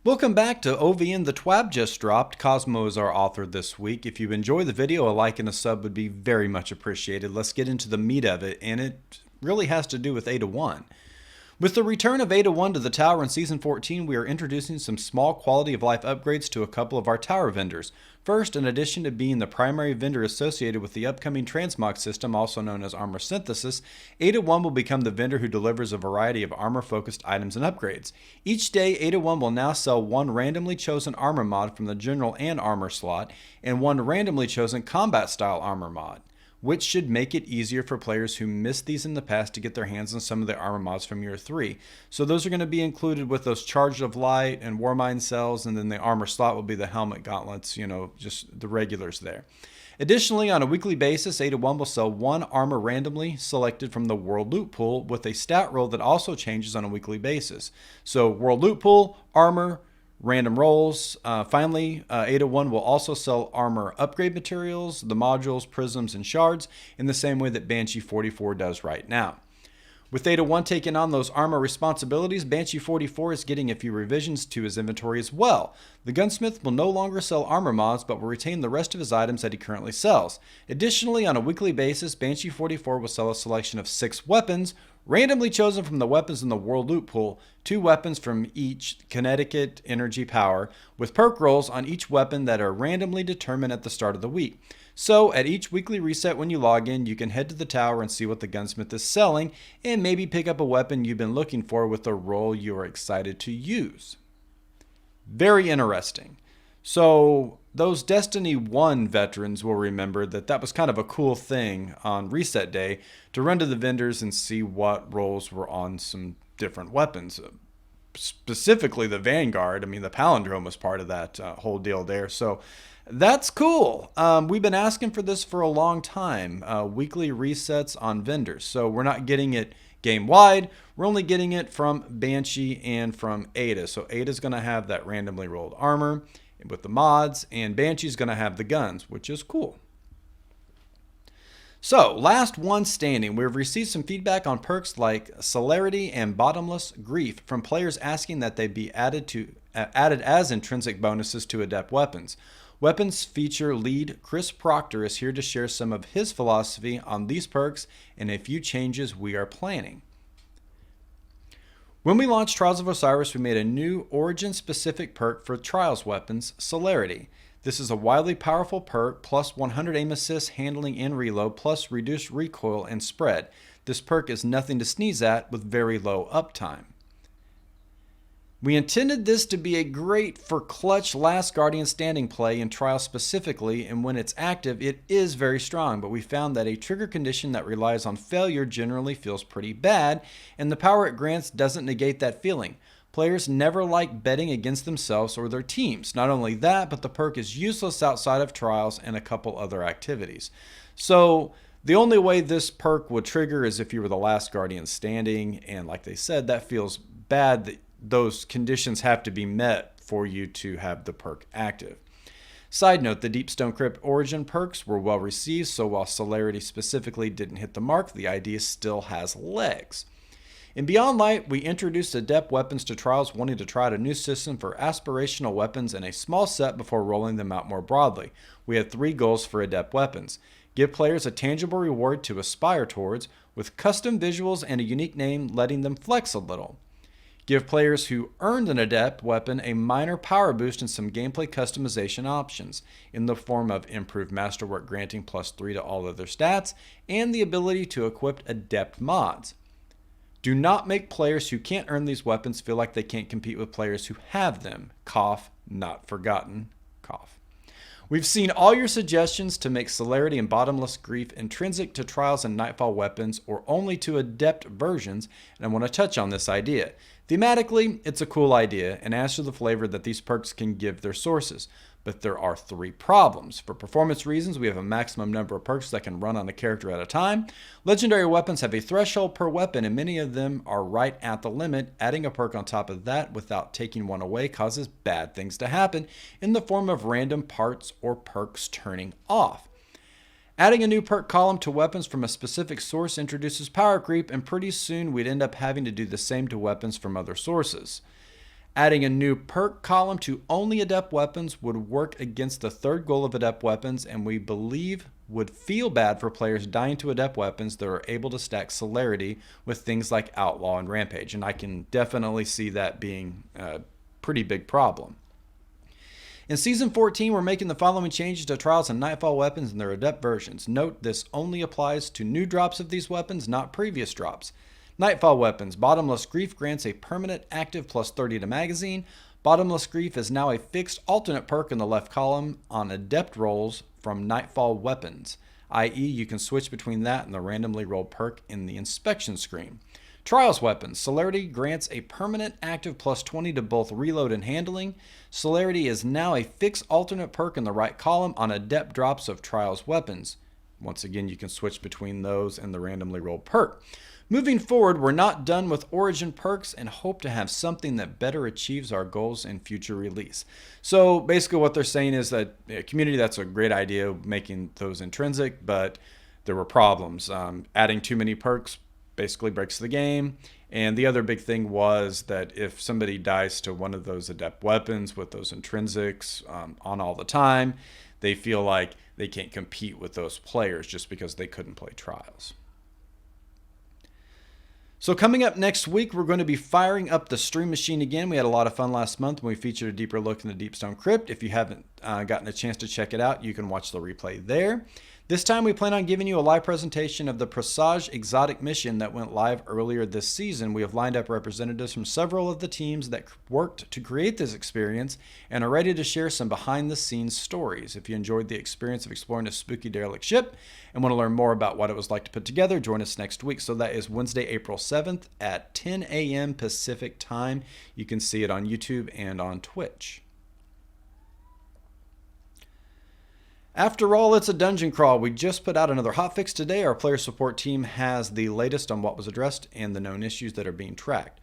Welcome back to OV and the TWAB just dropped. Cosmo is our author this week. If you enjoy the video, a like and a sub would be very much appreciated. Let's get into the meat of it, and it really has to do with Ada-1. With the return of Ada-1 to the tower in Season 14, we are introducing some small quality of life upgrades to a couple of our tower vendors. First, in addition to being the primary vendor associated with the upcoming transmog system, also known as armor synthesis, Ada-1 will become the vendor who delivers a variety of armor-focused items and upgrades. Each day, Ada-1 will now sell one randomly chosen armor mod from the general and armor slot, and one randomly chosen combat-style armor mod, which should make it easier for players who missed these in the past to get their hands on some of the armor mods from year 3. So those are going to be included with those Charge of Light and Warmind cells, and then the armor slot will be the helmet, gauntlets, just the regulars there. Additionally, on a weekly basis, Ada-1 will sell one armor randomly selected from the World Loot Pool with a stat roll that also changes on a weekly basis. So World Loot Pool, armor, random rolls. Finally, Ada-1 will also sell armor upgrade materials, the modules, prisms, and shards in the same way that Banshee 44 does right now. With Ada-1 taking on those armor responsibilities, Banshee 44 is getting a few revisions to his inventory as well. The gunsmith will no longer sell armor mods, but will retain the rest of his items that he currently sells. Additionally, on a weekly basis, Banshee 44 will sell a selection of 6 weapons, randomly chosen from the weapons in the World Loot Pool, 2 weapons from each Connecticut Energy Power, with perk rolls on each weapon that are randomly determined at the start of the week. So at each weekly reset when you log in, you can head to the tower and see what the gunsmith is selling, and maybe pick up a weapon you've been looking for with a roll you are excited to use. Very interesting. So those Destiny 1 veterans will remember that that was kind of a cool thing on reset day to run to the vendors and see what rolls were on some different weapons. Specifically the Vanguard. I mean, the Palindrome was part of that whole deal there. So that's cool. We've been asking for this for a long time. Weekly resets on vendors. So we're not getting it game-wide. We're only getting it from Banshee and from Ada. So Ada's going to have that randomly rolled armor with the mods, and Banshee's going to have the guns, which is cool. So, last one standing, we've received some feedback on perks like Celerity and Bottomless Grief from players asking that they be added as intrinsic bonuses to adept weapons. Weapons feature lead Chris Proctor is here to share some of his philosophy on these perks and a few changes we are planning. When we launched Trials of Osiris, we made a new origin-specific perk for Trials weapons, Celerity. This is a wildly powerful perk, plus 100 aim assist, handling, and reload, plus reduced recoil and spread. This perk is nothing to sneeze at with very low uptime. We intended this to be a great for clutch last Guardian standing play in Trials specifically, and when it's active, it is very strong, but we found that a trigger condition that relies on failure generally feels pretty bad, and the power it grants doesn't negate that feeling. Players never like betting against themselves or their teams. Not only that, but the perk is useless outside of Trials and a couple other activities. So the only way this perk would trigger is if you were the last Guardian standing, and like they said, that feels bad that those conditions have to be met for you to have the perk active. Side note, the Deepstone Crypt Origin perks were well received, so while Celerity specifically didn't hit the mark, the idea still has legs. In Beyond Light, we introduced adept weapons to Trials, wanting to try out a new system for aspirational weapons in a small set before rolling them out more broadly. We had 3 goals for adept weapons. Give players a tangible reward to aspire towards, with custom visuals and a unique name letting them flex a little. Give players who earned an adept weapon a minor power boost and some gameplay customization options in the form of improved masterwork granting +3 to all other stats and the ability to equip adept mods. Do not make players who can't earn these weapons feel like they can't compete with players who have them. Cough, not forgotten. Cough. We've seen all your suggestions to make Celerity and Bottomless Grief intrinsic to Trials and Nightfall weapons or only to adept versions, and I want to touch on this idea. Thematically, it's a cool idea and adds to the flavor that these perks can give their sources, but there are 3 problems. For performance reasons, we have a maximum number of perks that can run on a character at a time. Legendary weapons have a threshold per weapon, and many of them are right at the limit. Adding a perk on top of that without taking one away causes bad things to happen in the form of random parts or perks turning off. Adding a new perk column to weapons from a specific source introduces power creep, and pretty soon we'd end up having to do the same to weapons from other sources. Adding a new perk column to only adept weapons would work against the third goal of adept weapons, and we believe would feel bad for players dying to adept weapons that are able to stack celerity with things like outlaw and rampage, and I can definitely see that being a pretty big problem. In Season 14, we're making the following changes to Trials and Nightfall weapons and their adept versions. Note, this only applies to new drops of these weapons, not previous drops. Nightfall weapons. Bottomless Grief grants a permanent active plus 30 to magazine. Bottomless Grief is now a fixed alternate perk in the left column on adept rolls from Nightfall weapons, i.e. you can switch between that and the randomly rolled perk in the inspection screen. Trials weapons. Celerity grants a permanent active plus 20 to both reload and handling. Celerity is now a fixed alternate perk in the right column on adept drops of Trials weapons. Once again, you can switch between those and the randomly rolled perk. Moving forward, we're not done with Origin perks and hope to have something that better achieves our goals in future release. So basically what they're saying is that community, that's a great idea, making those intrinsic, but there were problems. Adding too many perks basically breaks the game. And the other big thing was that if somebody dies to one of those adept weapons with those intrinsics on all the time, they feel like they can't compete with those players just because they couldn't play Trials. So coming up next week, we're going to be firing up the stream machine again. We had a lot of fun last month when we featured a deeper look in the Deepstone Crypt. If you haven't gotten a chance to check it out, you can watch the replay there. This time we plan on giving you a live presentation of the Presage Exotic mission that went live earlier this season. We have lined up representatives from several of the teams that worked to create this experience and are ready to share some behind the scenes stories. If you enjoyed the experience of exploring a spooky derelict ship and want to learn more about what it was like to put together, join us next week. So that is Wednesday, April 7th at 10 a.m. Pacific time. You can see it on YouTube and on Twitch. After all, it's a dungeon crawl. We just put out another hotfix today. Our player support team has the latest on what was addressed and the known issues that are being tracked.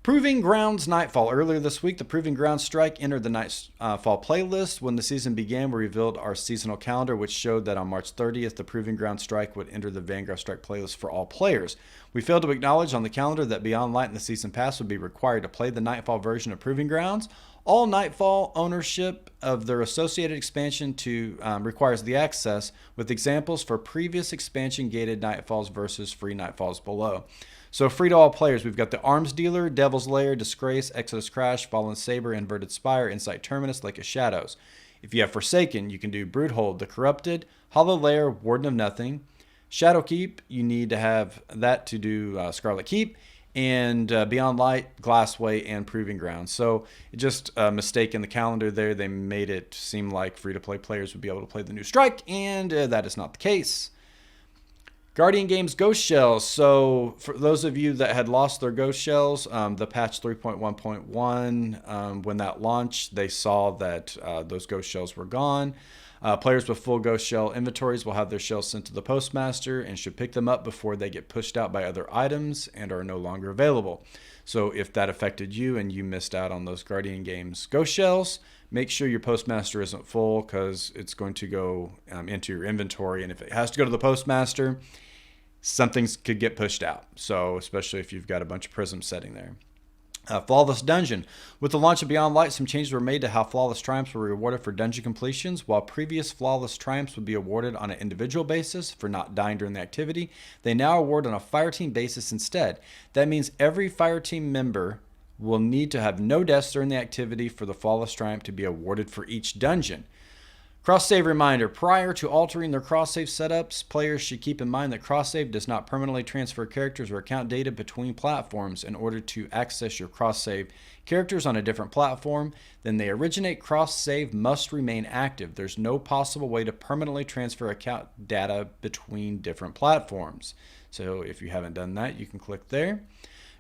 Proving Grounds Nightfall. Earlier this week, the Proving Grounds strike entered the Nightfall playlist. When the season began, we revealed our seasonal calendar, which showed that on March 30th, the Proving Grounds strike would enter the Vanguard strike playlist for all players. We failed to acknowledge on the calendar that Beyond Light and the Season Pass would be required to play the Nightfall version of Proving Grounds. All Nightfall ownership of their associated expansion requires the access, with examples for previous expansion gated Nightfalls versus free Nightfalls below. So free to all players, we've got the Arms Dealer, Devil's Lair, Disgrace, Exodus Crash, Fallen Saber, Inverted Spire, Insight Terminus, Lake of Shadows. If you have Forsaken, you can do Broodhold, The Corrupted, Hollow Lair, Warden of Nothing. Shadowkeep, you need to have that to do Scarlet Keep. And Beyond Light, Glassway, and Proving Grounds. So just a mistake in the calendar there. They made it seem like free-to-play players would be able to play the new strike, and that is not the case. Guardian Games Ghost Shells. So for those of you that had lost their Ghost Shells, the patch 3.1.1, when that launched, they saw that those Ghost Shells were gone. Players with full Ghost Shell inventories will have their shells sent to the postmaster and should pick them up before they get pushed out by other items and are no longer available. So if that affected you and you missed out on those Guardian Games Ghost Shells, make sure your postmaster isn't full, because it's going to go into your inventory, and if it has to go to the postmaster, something could get pushed out. So especially if you've got a bunch of prisms sitting there. Flawless Dungeon. With the launch of Beyond Light, some changes were made to how Flawless Triumphs were rewarded for dungeon completions. While previous Flawless Triumphs would be awarded on an individual basis for not dying during the activity, they now award on a fireteam basis instead. That means every fireteam member will need to have no deaths during the activity for the Flawless Triumph to be awarded for each dungeon. Cross-save reminder. Prior to altering their cross-save setups, players should keep in mind that cross-save does not permanently transfer characters or account data between platforms. In order to access your cross-save characters on a different platform, then they originate cross-save must remain active. There's no possible way to permanently transfer account data between different platforms. So if you haven't done that, you can click there.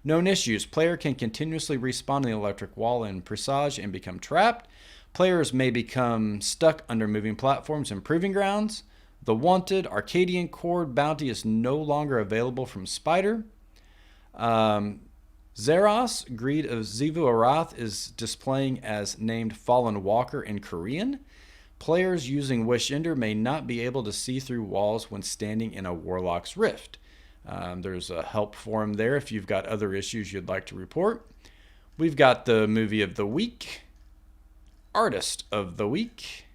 Known issues. Player can continuously respawn in the electric wall in Presage and become trapped. Players may become stuck under moving platforms and Proving Grounds. The Wanted Arcadian Cord bounty is no longer available from Spider. Zeros, Greed of Zivu Arath, is displaying as named Fallen Walker in Korean. Players using Wish Ender may not be able to see through walls when standing in a Warlock's Rift. There's a help forum there if you've got other issues you'd like to report. We've got the movie of the week, artist of the week,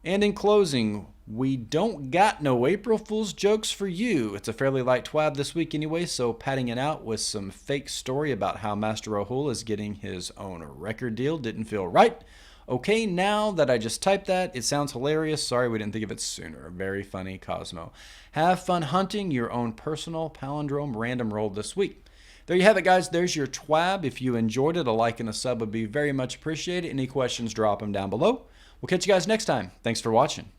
and in closing, we don't got no April Fool's jokes for you. It's a fairly light TWAB this week anyway, so padding it out with some fake story about how Master Rahul is getting his own record deal didn't feel right. Okay, now that I just typed that, it sounds hilarious. Sorry we didn't think of it sooner. Very funny, Cosmo. Have fun hunting your own personal palindrome random roll this week. There you have it, guys. There's your TWAB. If you enjoyed it, a like and a sub would be very much appreciated. Any questions, drop them down below. We'll catch you guys next time. Thanks for watching.